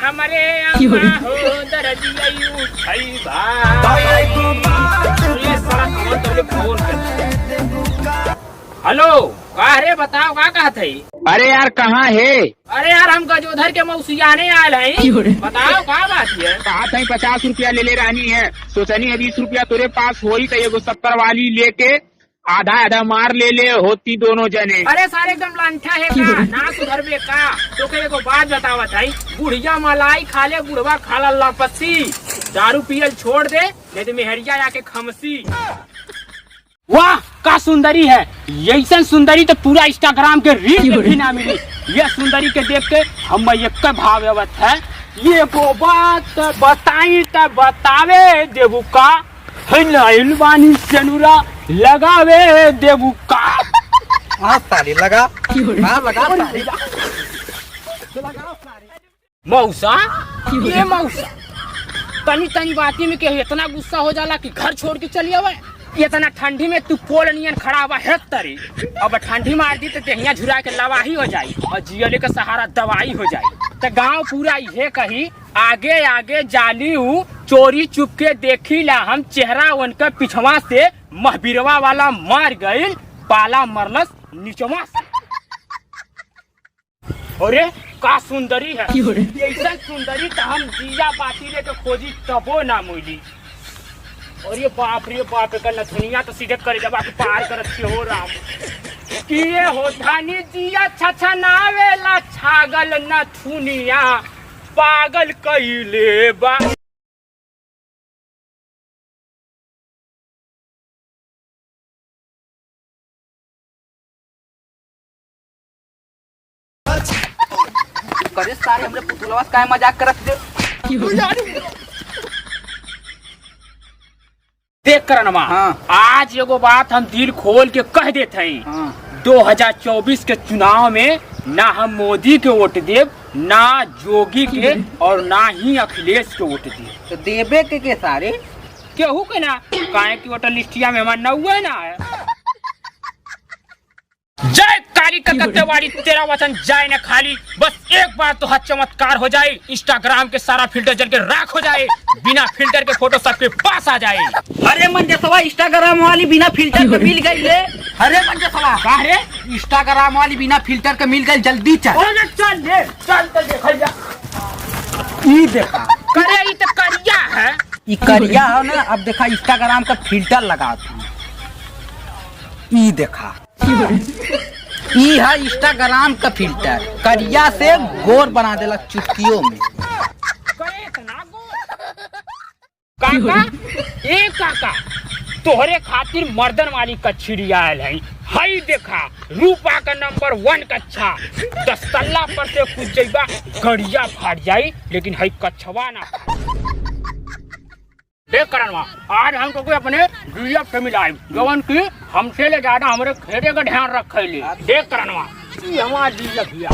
हमारे अम्मा हो दरदिया उठाई हेलो का रे बताओ का कहा थे? अरे यार कहाँ है? अरे यार हम गजोधर के मौसियाने आयल हैं। बताओ का बात है? कहा था 50 रुपया ले रहनी है, सोचनी है 20 रुपया तेरे पास हो ही तो एगो 70 वाली लेके आधा आधा मार ले होती दोनों जने। अरे सारे एकदम लांठा है का ना सुधर बे का। तो के एगो बात बतावत है, बुढ़िया मलाई खा ले बुढ़वा खाला लपसी, दारू पियल छोड़ दे नहीं तो मेहरिया आके खमसी। वाह का सुंदरी है, ऐसा सुंदरी तो पूरा इंस्टाग्राम के रील में भी ना मिली। ये सुंदरी के देख के हम एक भावत है, ये को बात बताई तो बतावे देवू का है बानी सेनुरा लगावे देवू का। हाँ सारी लगा लगा मौसा ये मौसा तनी तनी बाती में के इतना गुस्सा हो जाला कि घर छोड़ के चली आवे। इतना ठंडी में तू पोल नियन खड़ा हुआ है तरी, अब ठंडी मार दी तो देहिया झुरा के लवाही हो जाई और जियले का सहारा दवाई हो जाई। तो गांव पूरा ये कही आगे आगे जाली हूँ चोरी चुप के देखी ला हम चेहरा उनका पिछवा से महबीरवा वाला मार गई पाला मरलस नीचवा से। अरे का सुंदरी है, ऐसा सुंदरी तो हम दिया बाती ले तो खोजी तबो ना मिली। और ये बाप रे बाप का नथुनिया तो सीधे करे जब आप पार करत हो राम कि ये हो धानी जिया छछा नावेला छागल नथुनिया पागल कइले बा। करे सारे हमरे पुतलवा काय मजाक करत थे। देख करनमा हाँ। आज एगो बात हम दिल खोल के कह देते हैं। हाँ। 2024 के चुनाव में ना हम मोदी के वोट देव, ना जोगी के और ना ही अखिलेश के वोट देव। तो देबे के सारे केहू के ना काहे की वोटर लिस्टिया में हमारा नौवे ना है। जय काली ककत्तेवाड़ी तेरा वचन जाए न खाली, बस एक बार तो हद चमत्कार हो जाए, इंस्टाग्राम के सारा फिल्टर जल के राख हो जाए, बिना फिल्टर के फोटो सबके पास आ जाए। अरे मंजसवा इंस्टाग्राम वाली बिना फिल्टर के मिल गई ले। अरे मंजसवा काहे इंस्टाग्राम वाली बिना फिल्टर के मिल गई, जल्दी चल। अरे चल ले चल तो देखल जा। ई देखा करे ई तो करिया है, ई करिया है ना। अब देखा इंस्टाग्राम का फिल्टर लगा था, ई देखा ई है इंस्टाग्राम का फिल्टर, करिया से गोर बना देला चुटकियों में। करे इतना गोर काका ए काका तोहरे खातिर मर्दन वाली कच्छी आयल है। हई देखा रूपा का नंबर 1 कच्छा, 10 तल्ला पर से कुछ जइबा गड़िया फाट जाई, लेकिन हई कच्छवा ना देख करनवा। आज हमको कोई अपने वीडियो से मिलाए जवन की हमसे ले ज्यादा हमारे खेते का ध्यान रखे ले। देख करनवा ये हमारा दी भैया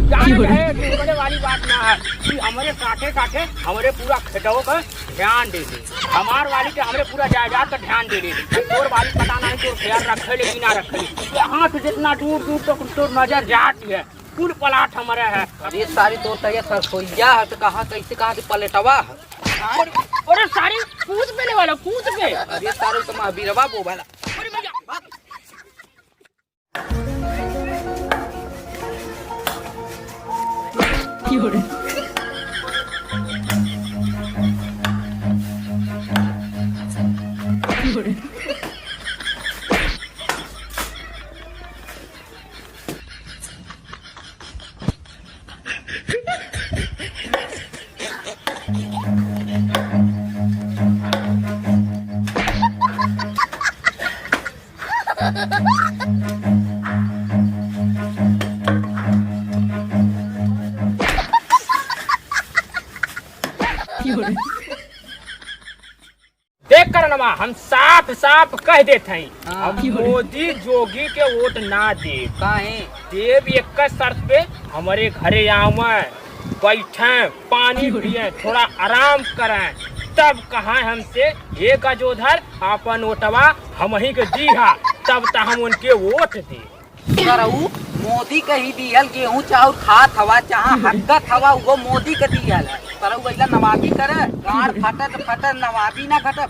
बड़े वाली बात ना है कि हमारे काटे काटे हमारे पूरा खेतों का ध्यान दे दे, हमार वाली के हमारे पूरा जायदाद का ध्यान दे दे। तोर वाली पता नहीं तो ख्याल रखे ले कि ना रखे ले, यहाँ से जितना दूर दूर तक तो नजर जाती है कुल पलाट हमारे है। अरे सारी तो सरसोईया है, तो कहाँ कैसे कहाँ से पलटवा है। अरे सारी कूद पे वाला कूद पे। अरे सारे तो महावीरवा बोला। देख करनमा हम साफ साफ कह देते हैं, हाँ। हम मोदी जोगी के वोट ना दे काहे देव। एक शर्त पे हमारे घरे आवे, बैठे, पानी पिए, थोड़ा आराम करें, तब कहा हमसे ये गजोधर अपन वोटवा हम ही के दी हा, तब तो हम उनके वोट दे। मोदी के ही दियल गेहूं चाउर खात हवा जहाँ हरकत हवा वो मोदी के दियल है पर वैला नवाबी करे गाड़ फटे तो फटे नवाबी ना घटे